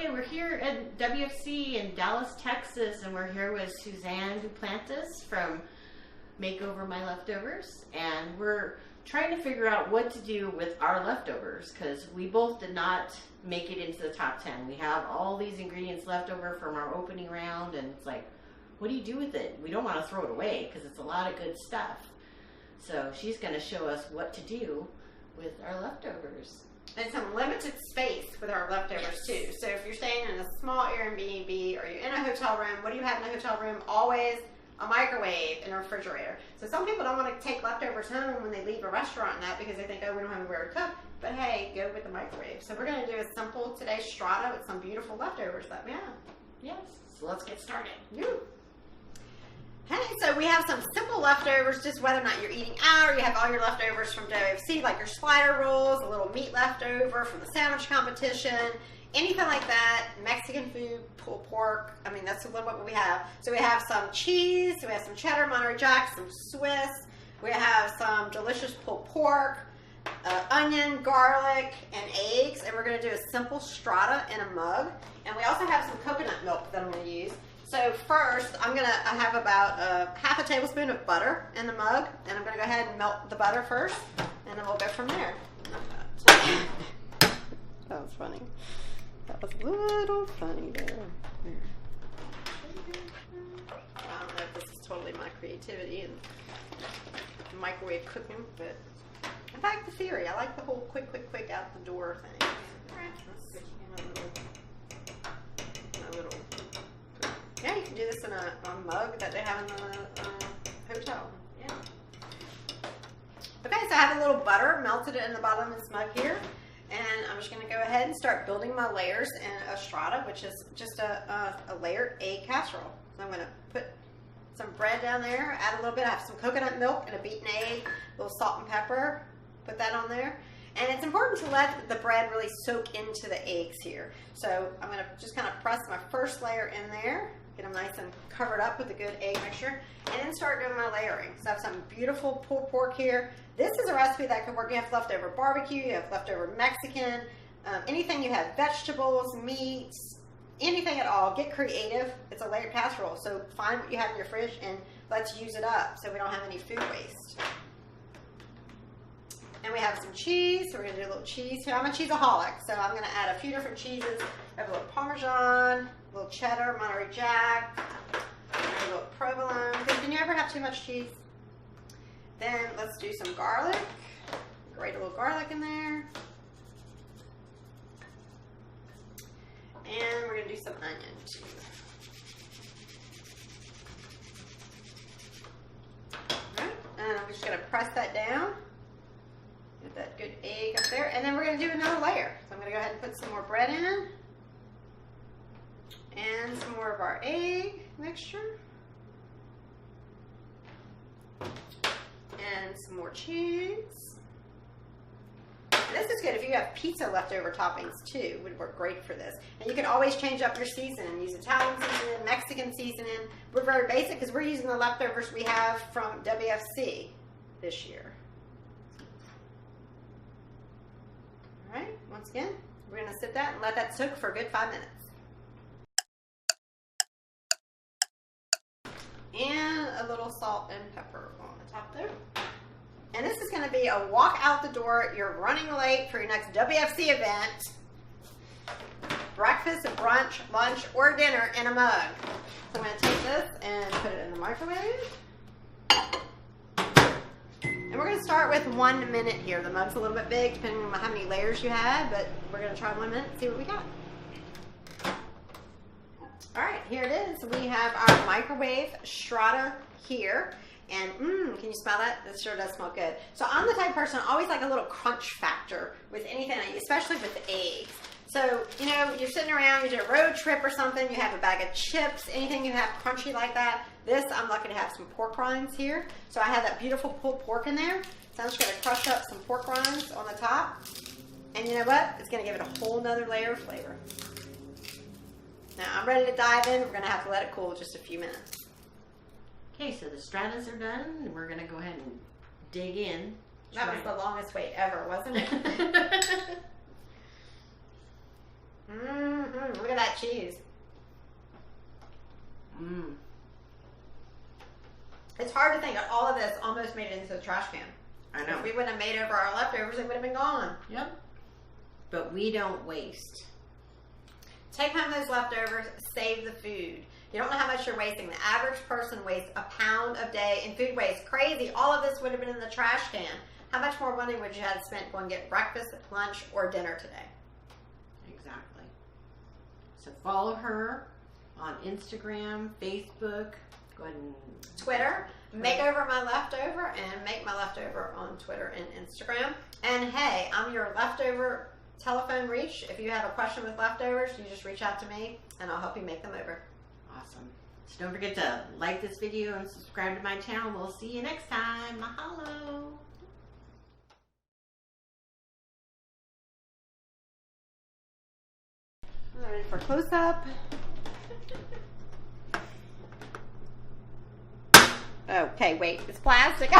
again. We're here at WFC in Dallas, Texas, and we're here with Susanne Duplantis from Makeover My Leftovers, and we're trying to figure out what to do with our leftovers because we both did not make it into the top 10. We have all these ingredients left over from our opening round, and it's like, what do you do with it? We don't want to throw it away because it's a lot of good stuff. So she's going to show us what to do with our leftovers. And some limited space with our leftovers too. So if you're staying in a small Airbnb or you're in a hotel room, what do you have in a hotel room? Always a microwave and a refrigerator. So some people don't want to take leftovers home when they leave a restaurant and that because they think, oh, we don't have anywhere to cook. But hey, go with the microwave. So we're going to do a simple today strata with some beautiful leftovers that we have. Yes. So let's get started. Okay, so we have some simple leftovers, just whether or not you're eating out or you have all your leftovers from WFC, like your slider rolls, a little meat leftover from the sandwich competition, anything like that, Mexican food, pulled pork. I mean, that's a little bit what we have. So we have some cheese, we have some cheddar, Monterey Jack, some Swiss, we have some delicious pulled pork, onion, garlic, and eggs, and we're going to do a simple strata in a mug. And we also have some coconut milk that I'm going to use. So first, I have about half a tablespoon of butter in the mug, and I'm going to go ahead and melt the butter first, and then we'll go from there. That was funny. That was a little funny there. I don't know if this is totally my creativity and microwave cooking, but I like the theory. I like the whole quick out the door thing. Yeah, you can do this in a mug that they have in the hotel. Yeah. Okay, so I have a little butter, melted it in the bottom of this mug here. And I'm just going to go ahead and start building my layers in a strata, which is just a layered egg casserole. So I'm going to put some bread down there, add a little bit. I have some coconut milk and a beaten egg, a little salt and pepper. Put that on there. And it's important to let the bread really soak into the eggs here. So I'm going to just kind of press my first layer in there. Get them nice and covered up with a good egg mixture, and then start doing my layering. So I have some beautiful pulled pork here. This is a recipe that could work. You have leftover barbecue, you have leftover Mexican, anything you have, vegetables, meats, anything at all. Get creative. It's a layered casserole, so find what you have in your fridge and let's use it up so we don't have any food waste. And we have some cheese, so we're going to do a little cheese here. I'm a cheeseaholic, so I'm going to add a few different cheeses. I have a little Parmesan, a little cheddar, Monterey Jack, a little provolone. Because can you ever have too much cheese? Then let's do some garlic. Grate a little garlic in there. And we're going to do some onion too. All right, and I'm just going to press that down. Get that good egg up there. And then we're going to do another layer. So I'm going to go ahead and put some more bread in. And some more of our egg mixture. And some more cheese. And this is good if you have pizza leftover toppings too. It would work great for this. And you can always change up your seasoning. Use Italian seasoning, Mexican seasoning. We're very basic because we're using the leftovers we have from WFC this year. All right, once again, we're going to sit that and let that soak for a good 5 minutes. And a little salt and pepper on the top there. And this is going to be a walk out the door. You're running late for your next WFC event. Breakfast, brunch, lunch, or dinner in a mug. So I'm going to take this and put it in the microwave. And we're going to start with 1 minute here. The mug's a little bit big depending on how many layers you have, but we're going to try 1 minute and see what we got. All right, here it is. We have our microwave strata here. And can you smell that? This sure does smell good. So I'm the type of person, I always like a little crunch factor with anything I eat, especially with the eggs. So, you know, you're sitting around, you did a road trip or something, you have a bag of chips, anything you have crunchy like that. This, I'm lucky to have some pork rinds here. So I have that beautiful pulled pork in there. So I'm just going to crush up some pork rinds on the top. And you know what? It's going to give it a whole nother layer of flavor. Now I'm ready to dive in. We're going to have to let it cool just a few minutes. Okay, so the stratas are done. We're going to go ahead and dig in. That was the longest wait ever, wasn't it? Look at that cheese. It's hard to think that all of this almost made it into the trash can. I know. If we wouldn't have made over our leftovers, they would have been gone. Yep. But we don't waste. Take home those leftovers, save the food. You don't know how much you're wasting. The average person wastes a pound a day in food waste. Crazy. All of this would have been in the trash can. How much more money would you have spent going to get breakfast, lunch, or dinner today? Exactly. So follow her on Instagram, Facebook, go ahead and Twitter. Make over my leftover and make my leftover on Twitter and Instagram. And hey, I'm your leftover telephone reach. If you have a question with leftovers, you just reach out to me and I'll help you make them over. Awesome. So don't forget to like this video and subscribe to my channel. We'll see you next time. Mahalo. Ready for close up. Okay, wait, it's plastic.